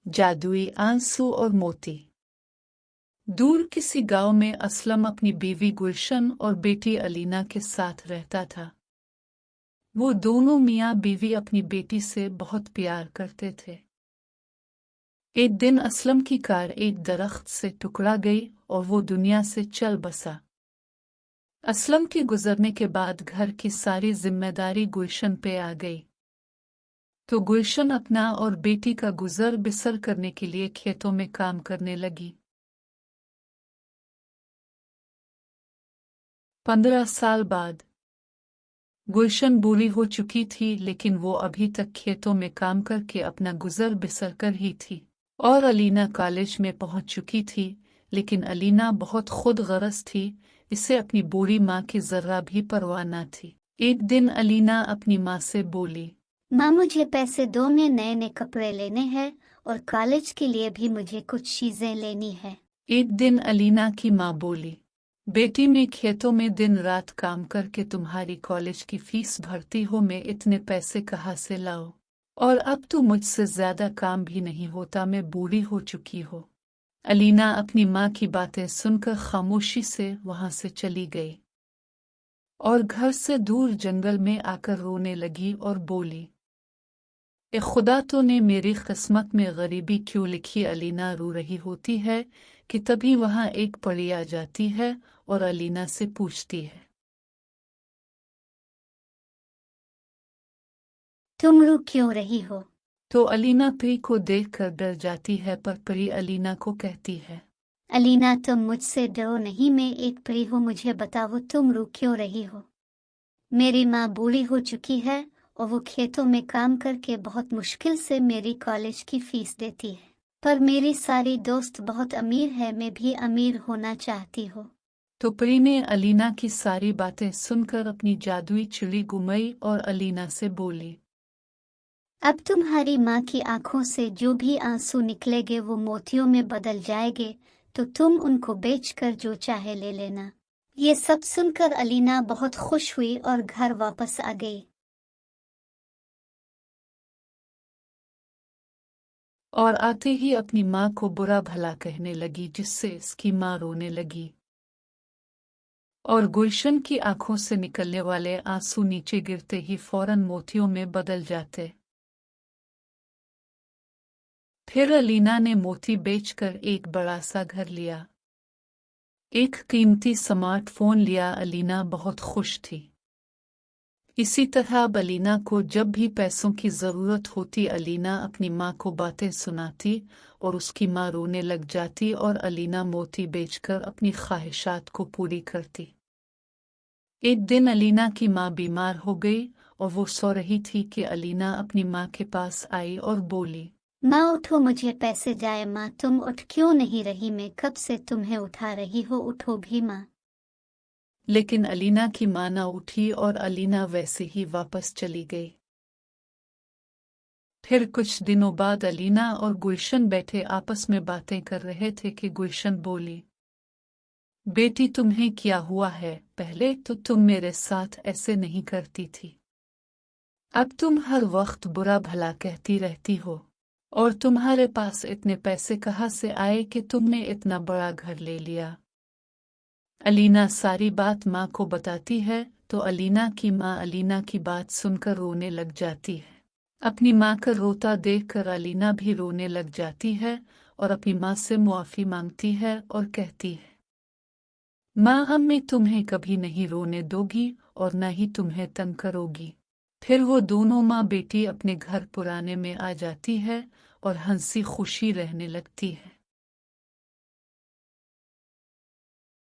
जादुई आंसू और मोती। दूर किसी गांव में असलम अपनी बीवी गुलशन और बेटी अलीना के साथ रहता था। वो दोनों मियाँ बीवी अपनी बेटी से बहुत प्यार करते थे। एक दिन असलम की कार एक दरख्त से टकरा गई और वो दुनिया से चल बसा। असलम के गुजरने के बाद घर की सारी जिम्मेदारी गुलशन पे आ गई। तो गुलशन अपना और बेटी का गुजर बसर करने के लिए खेतों में काम करने लगी। 15 साल बाद गुलशन बूढ़ी हो चुकी थी, लेकिन वो अभी तक खेतों में काम करके अपना गुजर बसर कर ही थी। और अलीना कॉलेज में पहुंच चुकी थी, लेकिन अलीना बहुत खुद गरज थी। इसे अपनी बूढ़ी माँ की जर्रा भी परवाह न थी। एक दिन अलीना अपनी माँ से बोली, माँ मुझे पैसे दो, मैं नए नए कपड़े लेने हैं और कॉलेज के लिए भी मुझे कुछ चीजें लेनी है। एक दिन अलीना की माँ बोली, बेटी मैं खेतों में दिन रात काम करके तुम्हारी कॉलेज की फीस भरती हो, मैं इतने पैसे कहाँ से लाऊं? और अब तो मुझसे ज्यादा काम भी नहीं होता, मैं बूढ़ी हो चुकी हो। अलीना अपनी माँ की बातें सुनकर खामोशी से वहां से चली गई और घर से दूर जंगल में आकर रोने लगी और बोली, ए खुदा, तो ने मेरी किस्मत में गरीबी क्यों लिखी? अलीना रो रही होती है कि तभी वहां एक परी आ जाती है और अलीना से पूछती है, तुम रो क्यों रही हो? तो अलीना परी को देखकर डर जाती है, पर परी अलीना को कहती है, अलीना तुम मुझसे डरो नहीं, मैं एक परी हूँ, मुझे बताओ तुम रो क्यों रही हो? मेरी माँ बूढ़ी हो चुकी है और वो खेतों में काम करके बहुत मुश्किल से मेरी कॉलेज की फीस देती है, पर मेरी सारी दोस्त बहुत अमीर है, मैं भी अमीर होना चाहती हूँ। तो परी ने अलीना की सारी बातें सुनकर अपनी जादुई चिड़ी घुमाई और अलीना से बोली, अब तुम्हारी माँ की आंखों से जो भी आंसू निकलेंगे वो मोतियों में बदल जाएंगे, तो तुम उनको बेचकर जो चाहे ले लेना। ये सब सुनकर अलीना बहुत खुश हुई और घर वापस आ गई। और आते ही अपनी माँ को बुरा भला कहने लगी, जिससे इसकी माँ रोने लगी और गुलशन की आंखों से निकलने वाले आंसू नीचे गिरते ही फौरन मोतियों में बदल जाते। फिर अलीना ने मोती बेचकर एक बड़ा सा घर लिया, एक कीमती स्मार्टफोन लिया। अलीना बहुत खुश थी। इसी तरह अब अलीना को जब भी पैसों की ज़रूरत होती, अलीना अपनी माँ को बातें सुनाती और उसकी माँ रोने लग जाती और अलीना मोती बेचकर अपनी ख्वाहिशात को पूरी करती। एक दिन अलीना की माँ बीमार हो गई और वो सो रही थी कि अलीना अपनी माँ के पास आई और बोली, माँ उठो, मुझे पैसे जाए। माँ तुम उठ क्यों नहीं रही? मैं कब से तुम्हें उठा रही हो, उठो भी माँ। लेकिन अलीना की माँ न उठी और अलीना वैसे ही वापस चली गई। फिर कुछ दिनों बाद अलीना और गुलशन बैठे आपस में बातें कर रहे थे कि गुलशन बोली, बेटी तुम्हें क्या हुआ है? पहले तो तुम मेरे साथ ऐसे नहीं करती थी, अब तुम हर वक्त बुरा भला कहती रहती हो। और तुम्हारे पास इतने पैसे कहाँ से आए कि तुमने इतना बड़ा घर ले लिया? अलीना सारी बात माँ को बताती है, तो अलीना की माँ अलीना की बात सुनकर रोने लग जाती है। अपनी माँ का रोता देखकर अलीना भी रोने लग जाती है और अपनी माँ से मुआफ़ी मांगती है और कहती है, माँ अब मैं तुम्हें कभी नहीं रोने दोगी और न ही तुम्हें तंग करोगी। फिर वो दोनों माँ बेटी अपने घर पुराने में आ जाती है और हंसी खुशी रहने लगती है।